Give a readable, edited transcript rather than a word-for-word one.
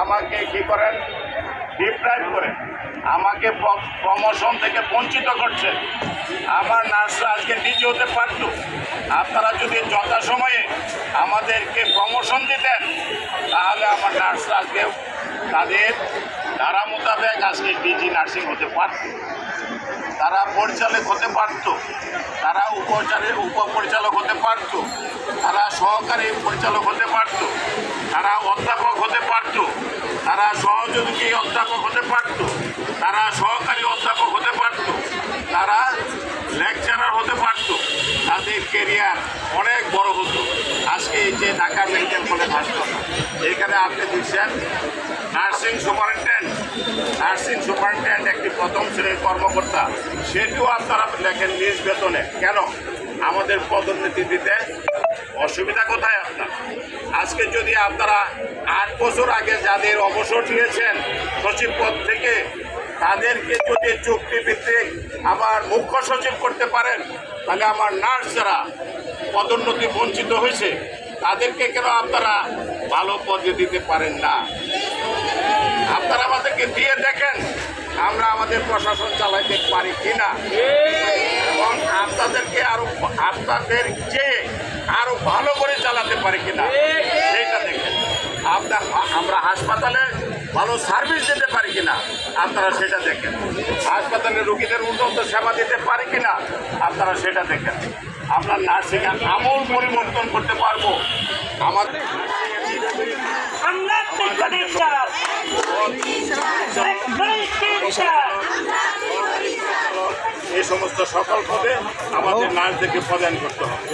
আমাকে কি করেন, ডিপ্রাইভ করেন, আমাকে প্রমোশন থেকে বঞ্চিত করছেন। আমার নার্সরা আজকে ডিজি হতে পারত। আপনারা যদি যথাসময়ে আমাদেরকে প্রমোশন দিতেন তাহলে আমার নার্সরা আজকে তাদের ধারা মোতাবেক আজকে ডিজি নার্সিং হতে পারত, তারা পরিচালক হতে পারত, তারা উপপরিচালক হতে পারত, তারা সহকারী পরিচালক হতে পারত, তারা অধ্যাপক হতে পারত, তারা সহযোগী অধ্যাপক হতে পারত, তারা সহকারী অধ্যাপক হতে পারত, তারা লেকচারার হতে পারত। তাদের কেরিয়ার অনেক বড় হতো। আজকে এই যে ঢাকা মেডিকেল কলেজ হাসপাতাল, এখানে আপনি দিচ্ছেন নার্সিং সুপারিনটেন্ডেন্ট একটি প্রথম শ্রেণীর কর্মকর্তা, সেটিও আপনারা লেখেন নিজ বেতনে। কেন আমাদের পদোন্নতি দিতে অসুবিধা কোথায় আপনার? আজকে যদি আপনারা 8 বছর আগে যাদের অবসর নিয়েছেন সচিব পদ থেকে, তাদেরকে যদি চুক্তিভিত্তিক আবার মুখ্য সচিব করতে পারেন, তাহলে আমার নার্স যারা পদোন্নতি বঞ্চিত হয়েছে তাদেরকে কেন আপনারা ভালো পদে দিতে পারেন না? আপনারা আমাদেরকে দিয়ে দেখেন আমরা আমাদের প্রশাসন চালাইতে পারি কিনা, এবং আপনাদের চেয়ে আরো ভালো করে চালাতে পারি কিনা সেইটা দেখেন। আমরা হাসপাতালে ভালো সার্ভিস দিতে পারি কিনা আপনারা সেটা দেখেন। হাসপাতালে রোগীদের উন্নত সেবা দিতে পারি কিনা আপনারা সেটা দেখেন। আমরা নার্সিংয়ের আমূল পরিবর্তন করতে পারবো। আমাদের এই সমস্ত সকল পদে আমাদের নার্সদেরকে প্রদান করতে হবে।